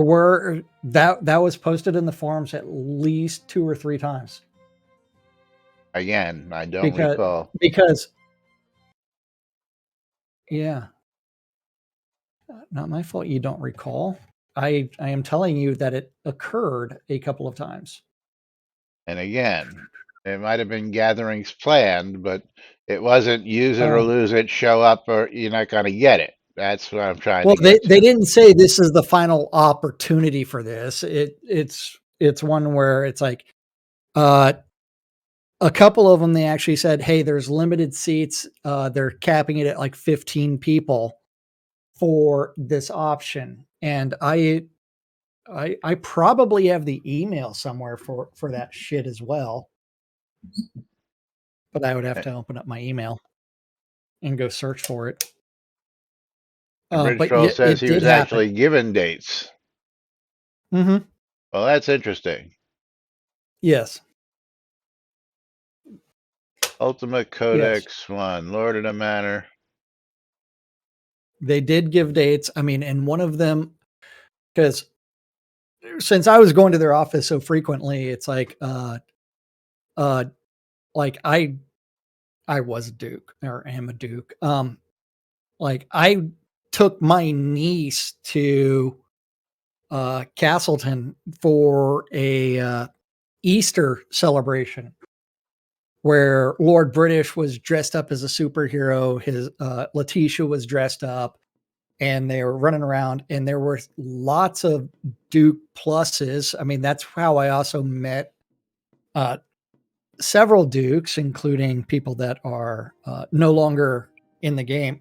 were that was posted in the forums at least 2 or 3 times. Again, I don't recall. Because yeah, not my fault you don't recall. I am telling you that it occurred a couple of times. And again, it might have been gatherings planned, but it wasn't use it or lose it, show up or you're not going to get it. That's what I'm trying to get to. They didn't say this is the final opportunity for this. It's one where it's like a couple of them they actually said, "Hey, there's limited seats. They're capping it at like 15 people for this option." And I probably have the email somewhere for that shit as well. But I would have to open up my email and go search for it. Bridge But Troll says it he did was happen. actually given dates. Mm-hmm. Well, that's interesting. Yes. Ultimate Codex 1, Lord of the Manor. They did give dates. I mean, and one of them, because since I was going to their office so frequently, it's like like I was a Duke or am a Duke. Like I took my niece to Castleton for a Easter celebration where Lord British was dressed up as a superhero. His Letitia was dressed up, and they were running around, and there were lots of Duke pluses. I mean, that's how I also met several Dukes, including people that are no longer in the game.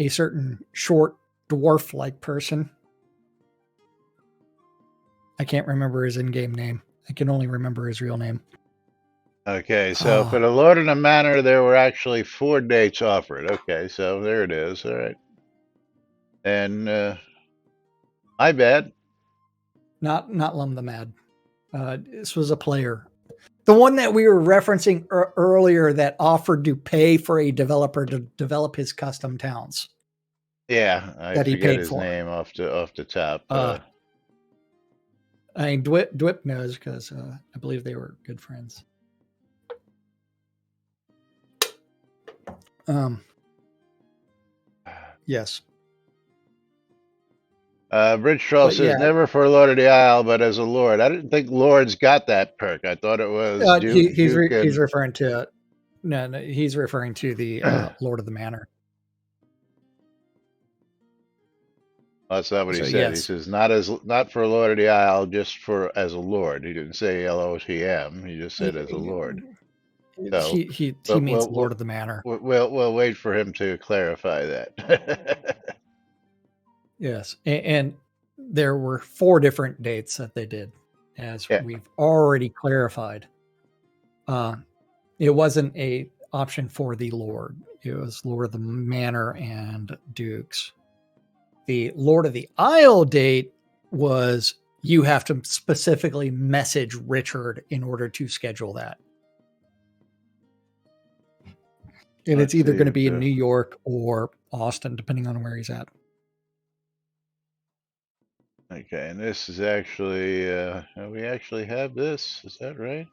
A certain short dwarf-like person. I can't remember his in-game name. I can only remember his real name. Okay, so for the Lord of the Manor, there were actually 4 dates offered. Okay, so there it is. All right. And my bad. Not Lum the Mad. This was a player. The one that we were referencing earlier that offered to pay for a developer to develop his custom towns. Yeah, I that he forget paid his for. name off the top. I mean, Dwip knows because I believe they were good friends. Yes. Bridge Troll says never for Lord of the Isle, but as a Lord. I didn't think Lords got that perk. I thought it was Duke. He's referring to no, he's referring to the Lord of the Manor. That's not what he said. Yes. He says not for Lord of the Isle, just for as a Lord. He didn't say LOTM. He just said as a Lord. So he means Lord of the Manor. We'll wait for him to clarify that. Yes, and there were 4 different dates that they did, as we've already clarified. It wasn't a option for the Lord. It was Lord of the Manor and Dukes. The Lord of the Isle date was you have to specifically message Richard in order to schedule that. And it's either going to be in New York or Austin, depending on where he's at. Okay, and this is actually, we actually have this. Is that right?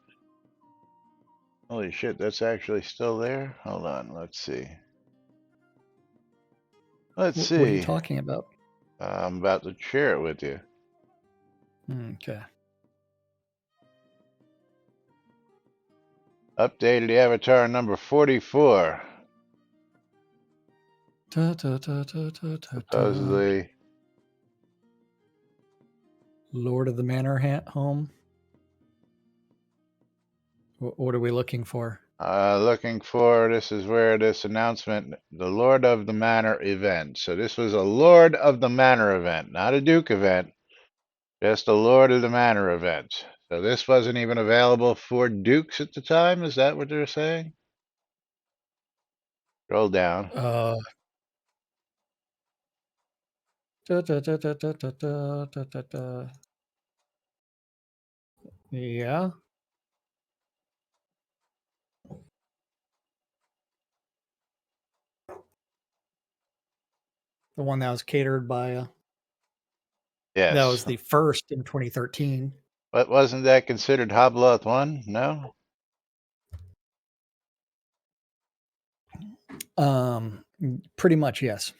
Holy shit, that's actually still there? Hold on, let's see. Let's see. What are you talking about? I'm about to share it with you. Okay. Updated avatar number 44. Supposedly. Lord of the Manor home. What are we looking for? Looking for, this is where this announcement, the Lord of the Manor event. So this was a Lord of the Manor event, not a Duke event, just a Lord of the Manor event. So this wasn't even available for Dukes at the time. Is that what they're saying? Scroll down. Yeah. The one that was catered by that was Yes. the first in 2013. But wasn't that considered Hobloth 1? No? Pretty much, yes.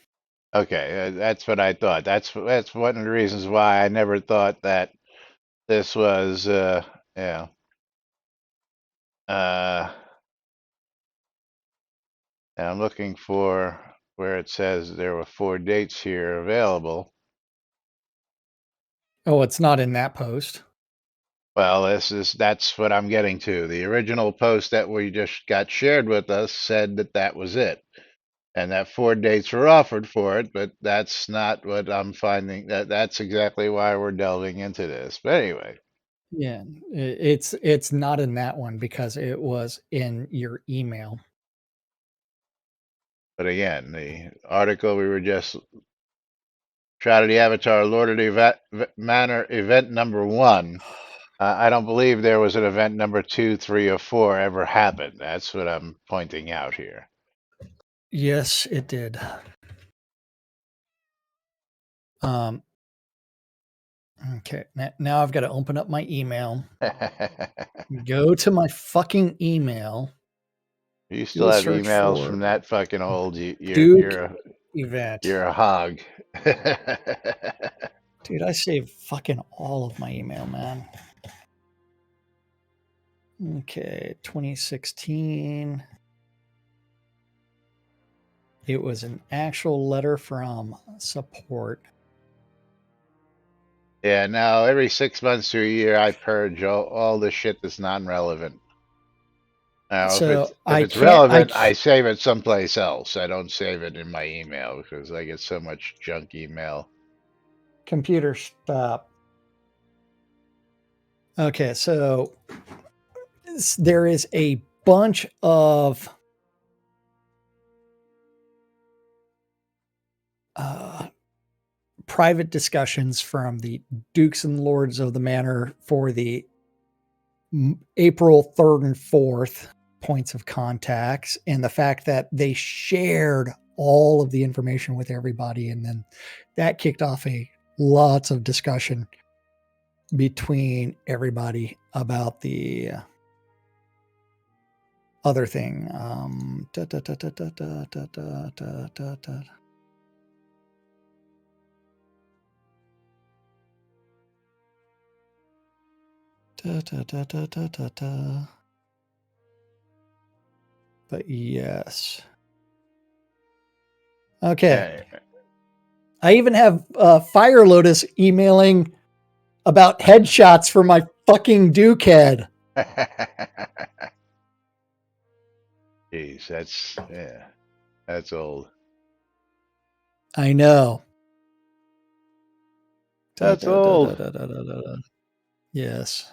Okay, that's what I thought. That's one of the reasons why I never thought that this was yeah. And I'm looking for where it says there were 4 dates here available. Oh, it's not in that post. Well, that's what I'm getting to. The original post that we just got shared with us said that that was it, and that 4 dates were offered for it, but that's not what I'm finding. That's exactly why we're delving into this. But anyway, Yeah, it's not in that one because it was in your email. but again, the article we were just Shroud of the Avatar, Lord of the Manor event number 1. I don't believe there was an event number 2, 3, or 4 ever happened. That's what I'm pointing out here. Yes, it did. Okay, now I've got to open up my email. Go to my fucking email. You Do still a have search emails for from that fucking old. Duke event. You're a hog. Dude, I saved fucking all of my email, man. Okay, 2016. It was an actual letter from support. Yeah, now every 6 months to a year, I purge all the shit that's non-relevant. Now, So if I it's can't. relevant, I save it someplace else. I don't save it in my email because I get so much junk email. Computer stop. Okay, so there is a bunch of private discussions from the Dukes and Lords of the Manor for the April 3rd and 4th points of contacts, and the fact that they shared all of the information with everybody, and then that kicked off lots of discussion between everybody about the other thing. But yes. Okay. I even have Fire Lotus emailing about headshots for my fucking Duke head. Jeez, that's old. I know. That's old. Yes.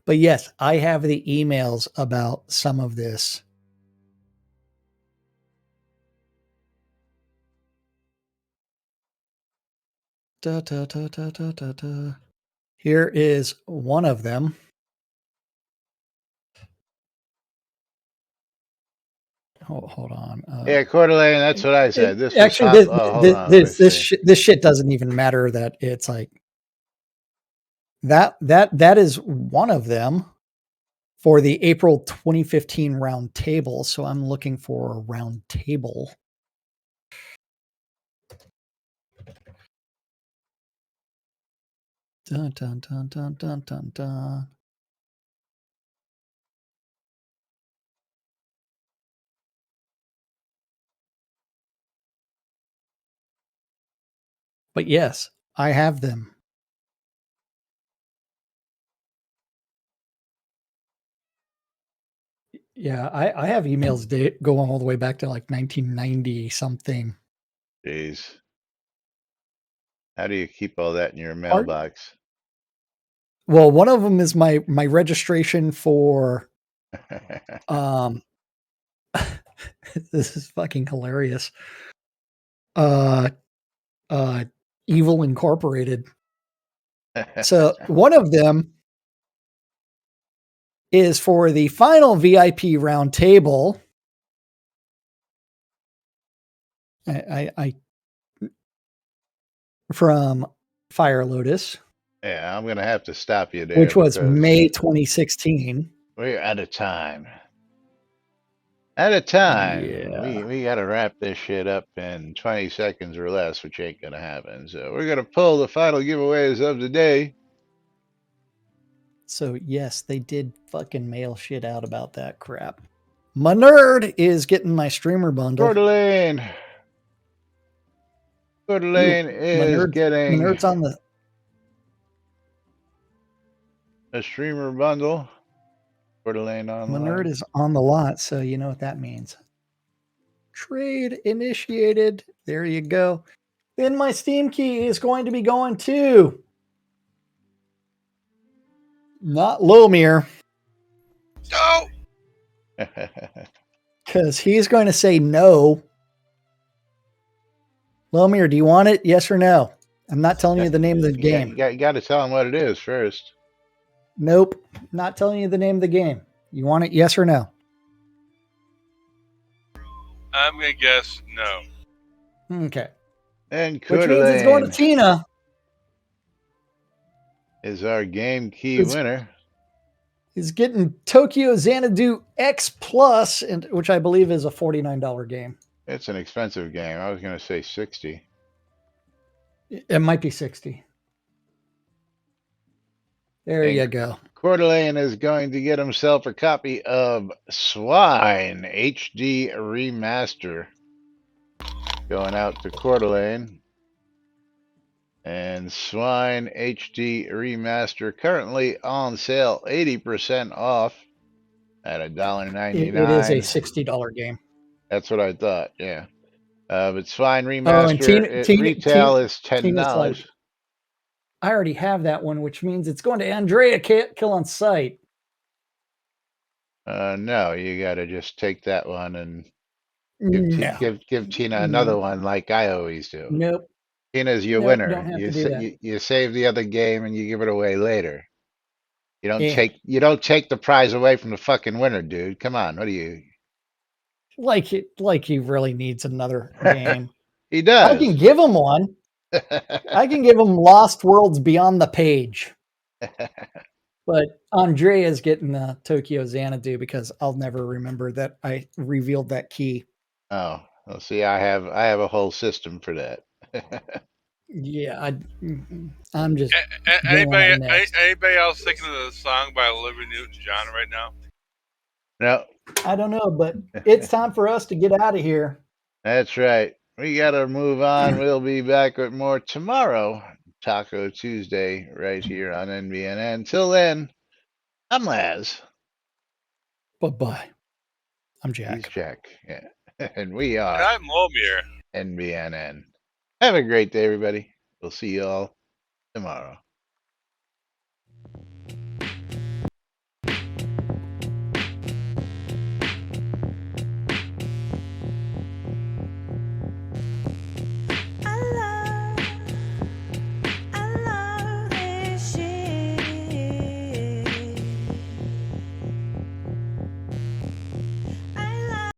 But yes, I have the emails about some of this. Here is one of them. Hold on. Yeah, Coeur d'Alene, that's what I said. This was Actually, hot. Oh, hold on. Let me see. this shit doesn't even matter. That it's like that is one of them for the April 2015 round table. So I'm looking for a round table. Dun, dun, dun, dun, dun, dun, dun. But yes, I have them. Yeah, I have emails going all the way back to like 1990 something. Jeez. How do you keep all that in your Art? mailbox? Well, one of them is my registration for this is fucking hilarious. Uh Evil Incorporated. So one of them is for the final VIP round table. I from Fire Lotus, Yeah, I'm gonna have to stop you there which was because May 2016. we're out of time. Out of time. Yeah. We gotta wrap this shit up in 20 seconds or less, which ain't gonna happen. So we're gonna pull the final giveaways of the day. So yes, they did fucking mail shit out about that crap. My nerd is getting my streamer bundle. Coeur d'Alene. Coeur Ooh, d'Alene my is getting nerd's on the a streamer bundle. Coeur d'Alene my nerd online. is on the lot, so you know what that means. Trade initiated. There you go. Then my Steam key is going to be going to not Lomir, No. because he's going to say no. Lomir, do you want it? Yes or no? I'm not telling you the name of the game. You got to tell him what it is first. Nope. Not telling you the name of the game. You want it? Yes or no? I'm gonna guess no. Okay. And Which Coeur means it's going to d'Alene Tina. is our game key winner. He's getting Tokyo Xanadu X Plus, which I believe is a $49 game. It's an expensive game. I was going to say 60. It might be 60. There you go. Coeur d'Alene is going to get himself a copy of Swine HD Remaster. Going out to Coeur d'Alene. And Swine HD Remaster currently on sale, 80% off at $1.99. It is a $60 game. That's what I thought, yeah. But Swine Remaster, Oh, and retail is $10. Tina's like, I already have that one, which means it's going to Andrea Kill on Sight. No, you got to just take that one and give Tina another one like I always do. Nope. Tina's your winner. Don't have to do that. You save the other game and you give it away later. You don't take the prize away from the fucking winner, dude. Come on, what are you? Like he really needs another game. He does. I can give him one. I can give him Lost Worlds Beyond the Page. But Andrea's getting the Tokyo Xanadu because I'll never remember that I revealed that key. Oh, well, see, I have a whole system for that. Yeah, I'm just. Anybody else thinking of the song by Olivia Newton-John right now? No, I don't know, but it's time for us to get out of here. That's right. We got to move on. We'll be back with more tomorrow, Taco Tuesday, right here on NBNN. Till then, I'm Laz. Bye-bye. I'm Jack. He's Jack. Yeah. And we are. And I'm Lomir. NBNN. Have a great day, everybody. We'll see you all tomorrow.